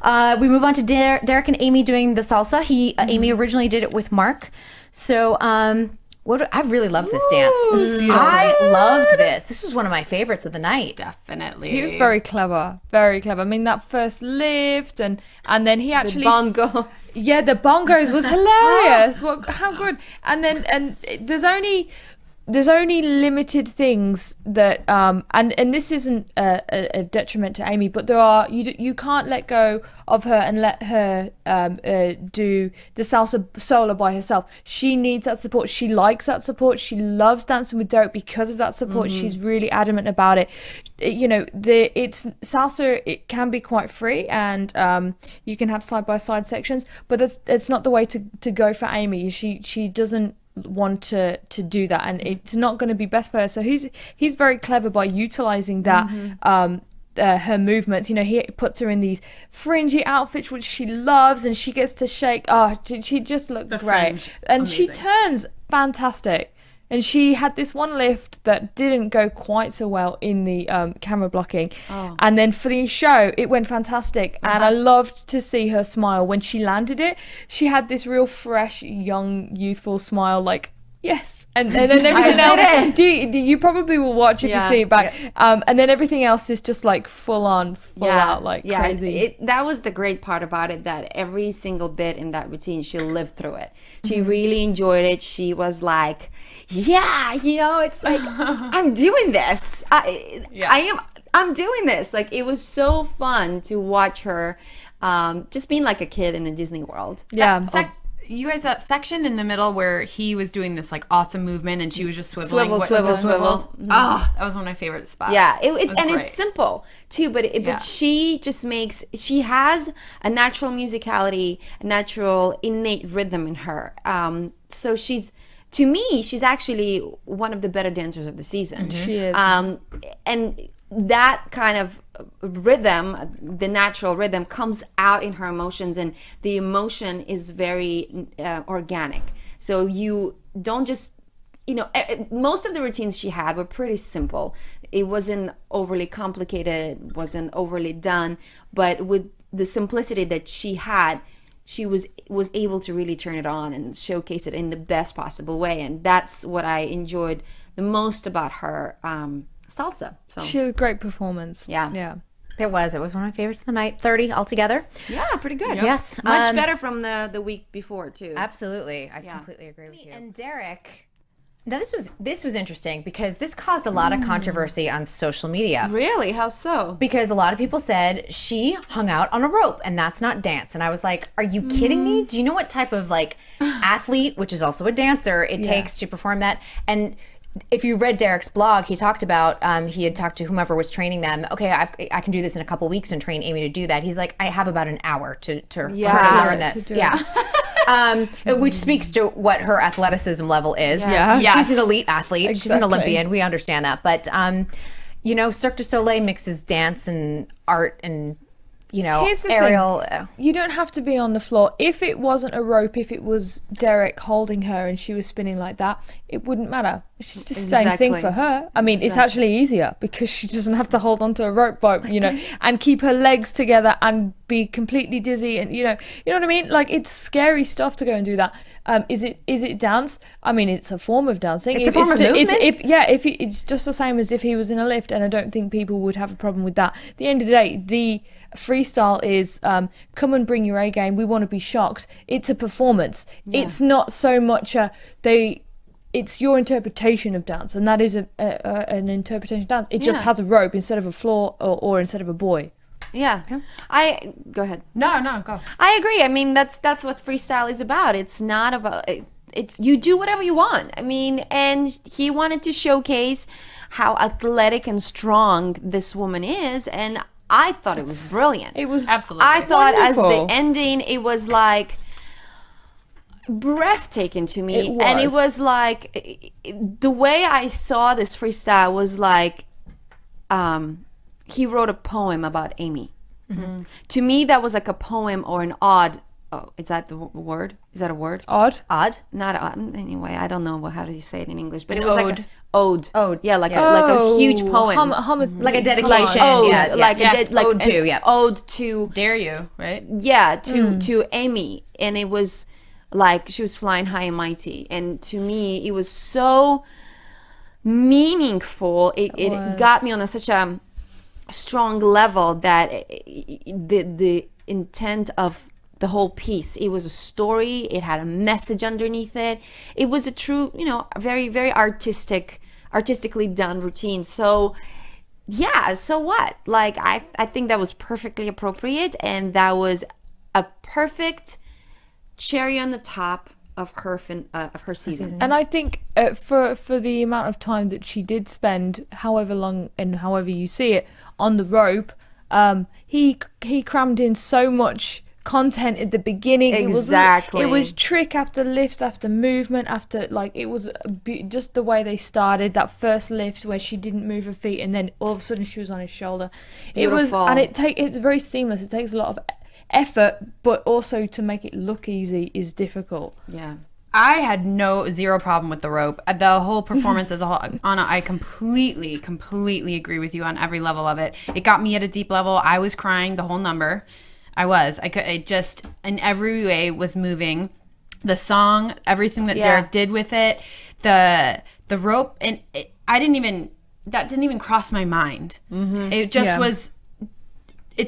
We move on to Derek and Amy doing the salsa. Amy originally did it with Mark. So I really loved this dance. I loved this. This was one of my favorites of the night. Definitely. He was very clever, very clever. I mean, that first lift and then he actually the bongos. Yeah, the bongos was hilarious. How good. And there's only limited things that and this isn't a detriment to Amy, but there are you can't let go of her and let her do the salsa solo by herself. She needs that support. She likes that support. She loves dancing with Derek because of that support. She's really adamant about it. You know, it's salsa. It can be quite free, and you can have side by side sections, but it's not the way to go for Amy. She doesn't want to do that, and it's not going to be best for her. So he's very clever by utilizing that her movements. You know, he puts her in these fringy outfits which she loves, and she gets to shake. She just looked great, fringe. And Amazing. she turns fantastic. And she had this one lift that didn't go quite so well in the camera blocking. And then for the show, it went fantastic. And I loved to see her smile. When she landed it, she had this real fresh, young, youthful smile, like, yes. And then everything else, you probably will watch if you see it back. Yeah. And then everything else is just like full out, like crazy. That was the great part about it, that every single bit in that routine, she lived through it. She really enjoyed it. She was like, yeah, you know, it's like, I'm doing this. I'm doing this. Like, it was so fun to watch her just being like a kid in a Disney World. Yeah. You guys, that section in the middle where he was doing this like awesome movement and she was just swiveling. Swivel. Oh, that was one of my favorite spots. Yeah, it's simple too, but she just she has a natural musicality, a natural innate rhythm in her. So to me, she's actually one of the better dancers of the season. She is. And that kind of rhythm, the natural rhythm, comes out in her emotions, and the emotion is very organic. So you don't just, you know, most of the routines she had were pretty simple. It wasn't overly complicated, wasn't overly done, but with the simplicity that she had, she was able to really turn it on and showcase it in the best possible way. And that's what I enjoyed the most about her salsa. So She had a great performance. Yeah. It was one of my favorites of the night. 30 altogether. Yeah, pretty good. Yes. Much better from the week before too. Absolutely. I completely agree with you. And Derek, now this was interesting because this caused a lot of controversy on social media. Really? How so? Because a lot of people said she hung out on a rope and that's not dance. And I was like, are you kidding me? Do you know what type of like athlete, which is also a dancer, it takes to perform that? And if you read Derek's blog, he talked about, he had talked to whomever was training them. Okay, I can do this in a couple weeks and train Amy to do that. He's like, I have about an hour to learn this. Which speaks to what her athleticism level is. She's an elite athlete. Exactly. She's an Olympian. We understand that. But, you know, Cirque du Soleil mixes dance and art and, you know, Here's the aerial. thing. You don't have to be on the floor. If it wasn't a rope, if it was Derek holding her and she was spinning like that, it wouldn't matter. It's just the same thing for her. I mean, it's actually easier because she doesn't have to hold onto a rope, you know, and keep her legs together and be completely dizzy. And you know what I mean? Like, it's scary stuff to go and do that. Is it dance? I mean, it's a form of dancing. It's a form of movement. It's just the same as if he was in a lift, and I don't think people would have a problem with that. At the end of the day, the freestyle is come and bring your A game. We want to be shocked. It's a performance. It's not so much it's your interpretation of dance, and that is an interpretation of dance. It just has a rope instead of a floor or instead of a buoy. Yeah. Go ahead. No, go. I agree. I mean, that's what freestyle is about. It's not about it's you do whatever you want. I mean, and he wanted to showcase how athletic and strong this woman is, and I thought it was brilliant. It was absolutely. I thought wonderful. As the ending, it was like breathtaking to me. And it was like the way I saw this freestyle was like he wrote a poem about Amy. To me, that was like a poem or an ode oh, is that the word? Is that a word? Odd. Not anyway. I don't know how do you say it in English, but it An was ode. like an ode. Yeah, like a huge poem. Like a dedication. Ode, yeah. ode to ode to Dare you, right? to Amy, and it was like she was flying high and mighty, and to me it was so meaningful. It got me on such a strong level that the intent of the whole piece, it was a story, it had a message underneath it. It was a true, very, very artistically done routine. So yeah, so what? Like I think that was perfectly appropriate, and that was a perfect cherry on the top of her season. And I think for the amount of time that she did spend, however long and however you see it, on the rope, he crammed in so much content at the beginning. Exactly. It was trick after lift after movement after, like, it was just the way they started that first lift where she didn't move her feet and then all of a sudden she was on his shoulder. Beautiful. It's very seamless. It takes a lot of effort, but also to make it look easy is difficult. Yeah. I had zero problem with the rope. The whole performance as a whole, Anna, I completely agree with you on every level of it. It got me at a deep level. I was crying the whole number. It just in every way was moving. The song, everything that Derek did with it, the rope, and that didn't even cross my mind. Mm-hmm. It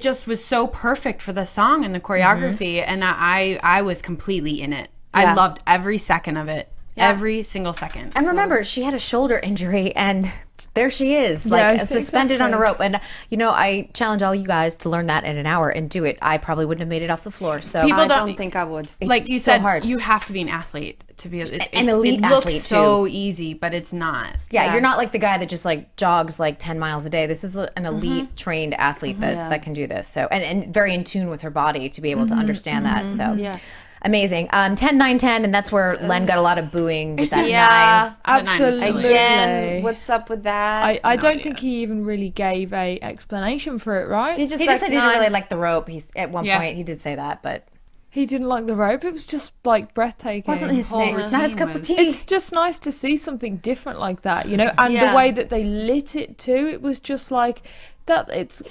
just was so perfect for the song and the choreography, and I was completely in it. I loved every second of it. Yeah. Every single second. And remember, she had a shoulder injury, and there she is, like suspended on a rope. And I challenge all you guys to learn that in an hour and do it. I probably wouldn't have made it off the floor. So I don't think I would. Like you said, hard. You have to be an athlete to be an elite athlete. It looks so easy, but it's not. Yeah, you're not like the guy that just like jogs like 10 miles a day. This is an elite trained athlete that can do this. So and very in tune with her body to be able to understand that. So yeah. Amazing. 10, 9, 10, and that's where Len got a lot of booing with that 9. Absolutely. Again, what's up with that? I don't think he even really gave a explanation for it, right? He just said he didn't really like the rope. At one point he did say that, but he didn't like the rope. It was just like breathtaking. Wasn't his thing. It's not his cup of tea. It's just nice to see something different like that, and the way that they lit it too. It was just like that. It's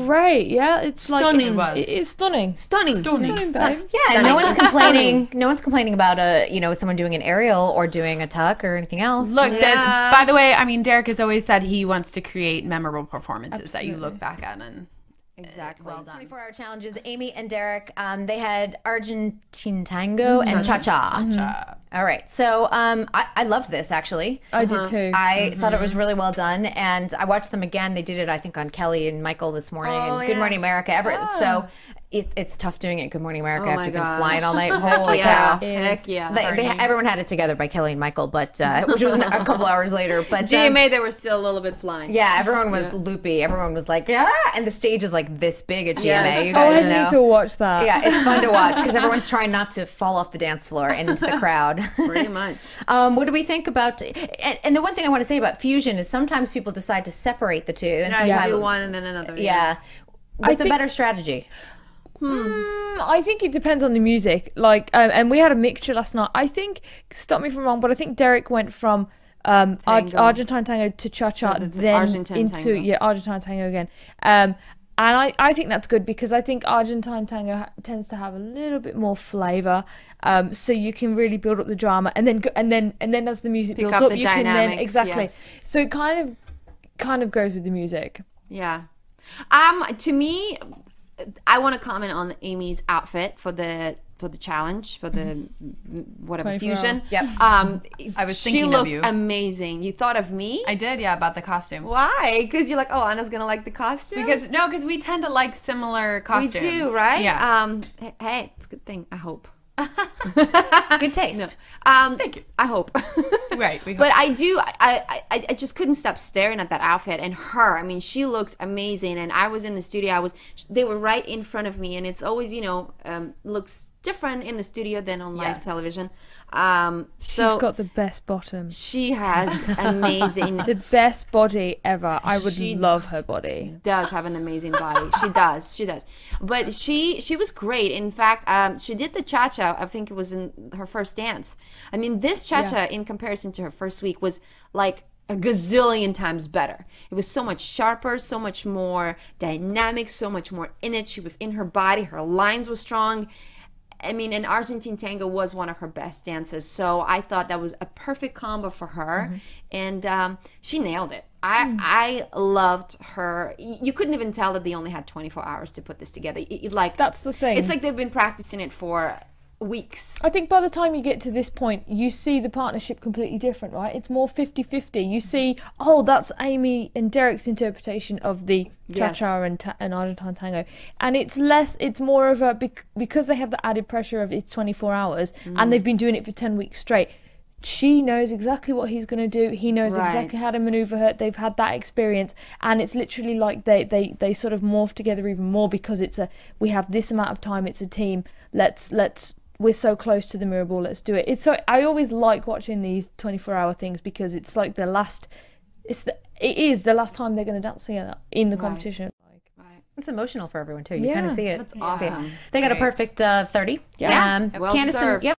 great. Yeah, it's stunning. Like it's stunning. Stunning, babe. And no one's complaining. No one's complaining about someone doing an aerial or doing a tuck or anything else. Look, by the way, I mean, Derek has always said he wants to create memorable performances that you look back at and. Exactly. Well done. 24-hour challenges. Amy and Derek, they had Argentine Tango and Cha Cha. Mm-hmm. All right. So I loved this, actually. I did too. I thought it was really well done. And I watched them again. They did it, I think, on Kelly and Michael this morning. And Good Morning America. So it's tough doing it. Good Morning America after you've been flying all night. Holy cow. Heck yeah. Everyone had it together by Kelly and Michael, but which was a couple hours later. But GMA, they were still a little bit flying. Yeah, everyone was loopy. Everyone was like, yeah. And the stage is like this big at GMA. You guys know. I need to watch that. Yeah, it's fun to watch because everyone's trying not to fall off the dance floor and into the crowd. Pretty much. What do we think about? And the one thing I want to say about fusion is sometimes people decide to separate the two. And so you do one and then another. Yeah. What's a better strategy? I think it depends on the music. Like, and we had a mixture last night. I think, stop me if I'm wrong, but I think Derek went from Argentine Tango to Cha Cha, then Argentine Tango. Argentine Tango again. And I think that's good because I think Argentine Tango tends to have a little bit more flavor, so you can really build up the drama, and then as the music builds up, you can then So it kind of goes with the music. Yeah. To me, I want to comment on Amy's outfit for the challenge, for the fusion. Yep. I was thinking of you. She looked amazing. You thought of me? I did, about the costume. Why? Because you're like, oh, Anna's gonna like the costume. Because we tend to like similar costumes. We do, right? Yeah. Hey, it's a good thing. I hope. Good taste. Thank you. I hope. Right. But I do. I just couldn't stop staring at that outfit and her. I mean, she looks amazing. And I was in the studio. They were right in front of me, and it's always looks different in the studio than on live Yes. television. She's So got the best bottom. she has amazing. The best body ever. I would She- love her body. Does have an amazing body. She does. But she was great. In fact, she did the cha-cha. I think it was in her first dance. I mean, this cha-cha in comparison to her first week was like a gazillion times better. It was so much sharper, so much more dynamic, so much more in it. She was in her body. Her lines were strong. I mean, and Argentine Tango was one of her best dances. So I thought that was a perfect combo for her. And she nailed it. I loved her. You couldn't even tell that they only had 24 hours to put this together. Like That's the thing. It's like they've been practicing it for weeks. I think by the time you get to this point, you see the partnership completely different, right? It's more 50-50. You see, oh, that's Amy and Derek's interpretation of the cha-cha and Argentine Tango. And it's more of a, because they have the added pressure of it's 24 hours and they've been doing it for 10 weeks straight. She knows exactly what he's going to do. He knows exactly how to maneuver her. They've had that experience, and it's literally like they sort of morph together even more because we have this amount of time. It's a team. We're so close to the mirror ball. Let's do it. I always like watching these 24-hour things because it's like it is the last time they're going to dance together in the competition. It's emotional for everyone too. You kind of see it. That's awesome. They got a perfect 30. Yeah. Well Candace deserved. and